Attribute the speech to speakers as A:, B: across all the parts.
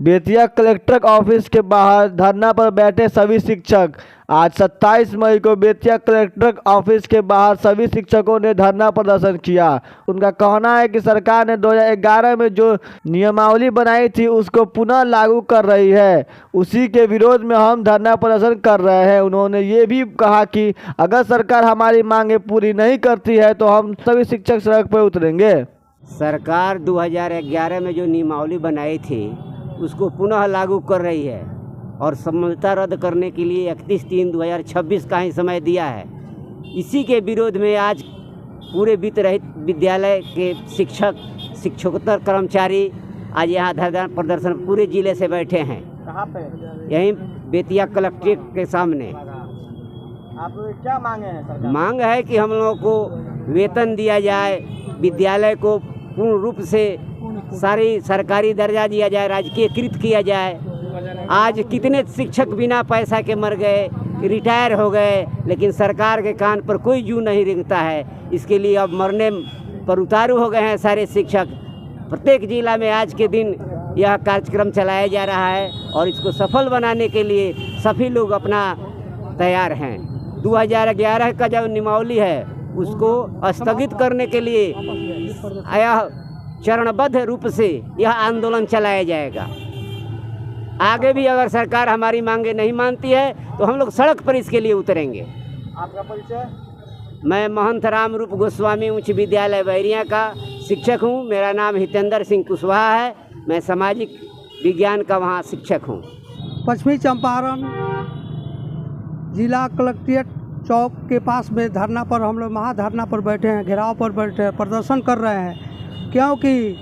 A: Bettiah collector office के बाहर धरना पर बैठे सभी शिक्षक। आज 27 मई को बेतिया कलेक्टर ऑफिस के बाहर सभी शिक्षकों ने धरना प्रदर्शन किया। उनका कहना है कि सरकार ने 2011 में जो नियमावली बनाई थी उसको पुनः लागू कर रही है, उसी के विरोध में हम धरना प्रदर्शन कर रहे हैं। उन्होंने ये भी कहा कि अगर सरकार हमारी मांगें पूरी नहीं करती है तो हम सभी शिक्षक सड़क पर उतरेंगे।
B: सरकार 2011 में जो नियमावली बनाई थी उसको पुनः लागू कर रही है और समझौता रद्द करने के लिए 31/3/2026 का ही समय दिया है। इसी के विरोध में आज पूरे वित्त रहित विद्यालय के शिक्षकोत्तर कर्मचारी आज यहाँ धरना प्रदर्शन पूरे जिले से बैठे हैं।
A: कहाँ पे?
B: यहीं बेतिया कलेक्ट्रेट के सामने।
A: आप क्या मांगे हैं सरकार?
B: मांग है कि हम लोगों को वेतन दिया जाए, विद्यालय को पूर्ण रूप से सारी सरकारी दर्जा दिया जाए, राजकीयकृत किया जाए। आज कितने शिक्षक बिना पैसा के मर गए, रिटायर हो गए, लेकिन सरकार के कान पर कोई जू नहीं रेंगता है। इसके लिए अब मरने पर उतारू हो गए हैं सारे शिक्षक। प्रत्येक जिला में आज के दिन यह कार्यक्रम चलाया जा रहा है और इसको सफल बनाने के लिए सभी लोग अपना तैयार हैं। 2011 का जो नियमावली है उसको स्थगित करने के लिए यह चरणबद्ध रूप से यह आंदोलन चलाया जाएगा। आगे भी अगर सरकार हमारी मांगे नहीं मानती है तो हम लोग सड़क पर इसके लिए उतरेंगे।
A: आपका परिचय?
B: मैं महंत राम रूप गोस्वामी उच्च विद्यालय बैरिया का शिक्षक हूँ। मेरा नाम हितेंद्र सिंह कुशवाहा है। मैं सामाजिक विज्ञान का वहाँ शिक्षक हूँ।
C: पश्चिमी चंपारण जिला कलेक्ट्रेट चौक के पास में धरना पर हम लोग महाधरना पर बैठे हैं, घेराव पर बैठे हैं, प्रदर्शन कर रहे हैं। क्योंकि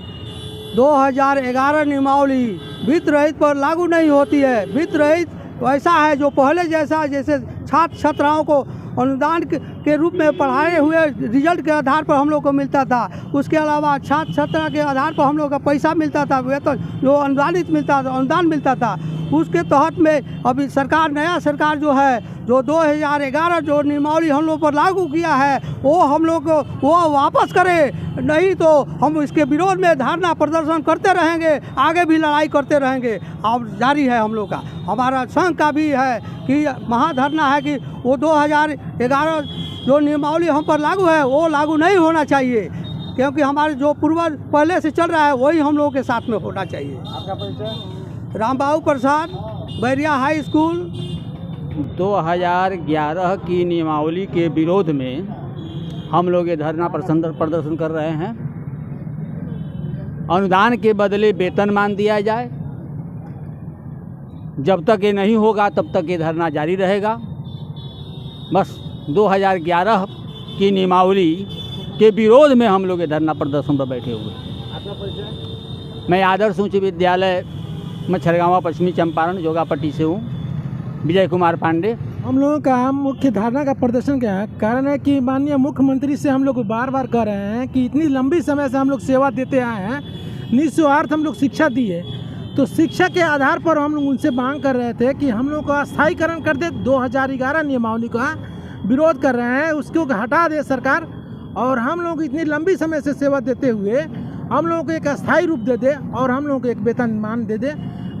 C: 2011 नियमावली वित्त रहित पर लागू नहीं होती है। वित्त रहित वैसा है जो पहले जैसे छात्र छात्राओं को अनुदान के रूप में पढ़ाए हुए रिजल्ट के आधार पर हम लोग को मिलता था। उसके अलावा छात्र छात्रा के आधार पर हम लोग का पैसा मिलता था, वेतन जो अनुदानित मिलता था, अनुदान मिलता था। उसके तहत में अभी नया सरकार जो है, जो 2011 जो नियमावली हम लोग पर लागू किया है वो हम लोग को वो वापस करे, नहीं तो हम इसके विरोध में धरना प्रदर्शन करते रहेंगे, आगे भी लड़ाई करते रहेंगे। और जारी है हम लोग का, हमारा संघ का भी है कि महाधरना है कि वो 2011 जो नियमावली हम पर लागू है वो लागू नहीं होना चाहिए, क्योंकि हमारे जो पूर्वज पहले से चल रहा है वही हम लोगों के साथ में होना चाहिए।
A: आपका परिचय?
C: रामबाबू प्रसाद, बैरिया हाई स्कूल।
D: 2011 की नियमावली के विरोध में हम लोग ये धरना प्रदर्शन कर रहे हैं। अनुदान के बदले वेतनमान दिया जाए। जब तक ये नहीं होगा तब तक ये धरना जारी रहेगा। बस 2011 की नियमावली के विरोध में हम लोग ये धरना प्रदर्शन पर बैठे हुए।
A: आपका परिचय?
D: मैं आदर्श उच्च विद्यालय मच्छरगांवा पश्चिमी चंपारण जोगापट्टी से हूँ, विजय कुमार पांडे।
E: हम लोगों का मुख्य धरना का प्रदर्शन क्या है, कारण है कि माननीय मुख्यमंत्री से हम लोग बार बार कह रहे हैं कि इतनी लंबी समय से हम लोग सेवा देते आए हैं, निस्वार्थ हम लोग शिक्षा दिए, तो शिक्षा के आधार पर हम लोग उनसे मांग कर रहे थे कि हम लोग का स्थायीकरण कर दे। 2011 नियमावली का विरोध कर रहे हैं, उसको हटा दे सरकार, और हम लोग इतनी लंबी समय से सेवा देते हुए हम लोगों को एक अस्थायी रूप दे दे और हम लोगों को एक वेतनमान दे दे।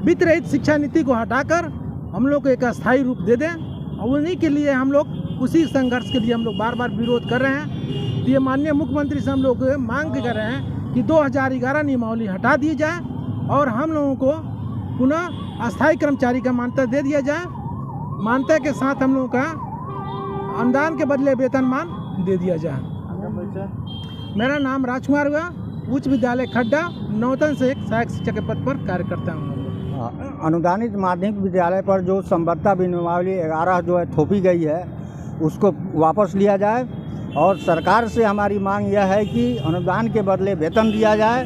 E: वित्त रहित शिक्षा नीति को हटाकर हम लोग को एक अस्थायी रूप दे दें, और उन्हीं के लिए हम लोग उसी संघर्ष के लिए हम लोग बार बार विरोध कर रहे हैं। तो ये माननीय मुख्यमंत्री से हम लोग मांग कर रहे हैं कि 2011 नियमावली हटा दी जाए और हम लोगों को पुनः अस्थायी कर्मचारी का मान्यता दे दिया जाए। मान्यता के साथ हम लोगों का अनुदान के बदले वेतनमान दे दिया जाए। मेरा नाम राजकुमार हुआ, उच्च विद्यालय खड्डा नौतन से एक सहायक शिक्षक के पद पर कार्य करता हूँ।
F: अनुदानित माध्यमिक विद्यालय पर जो संबद्धा नियमावली 11 जो है थोपी गई है उसको वापस लिया जाए, और सरकार से हमारी मांग यह है कि अनुदान के बदले वेतन दिया जाए,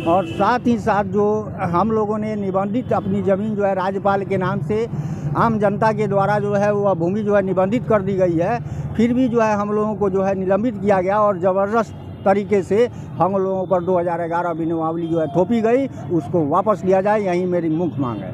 F: और साथ ही साथ जो हम लोगों ने निबंधित अपनी ज़मीन जो है राज्यपाल के नाम से आम जनता के द्वारा जो है वह भूमि जो है निबंधित कर दी गई है, फिर भी जो है हम लोगों को जो है निलंबित किया गया और ज़बरदस्त तरीके से हम लोगों पर 2011 नियमावली जो है थोपी गई, उसको वापस लिया जाए। यही मेरी मुख्य मांग है।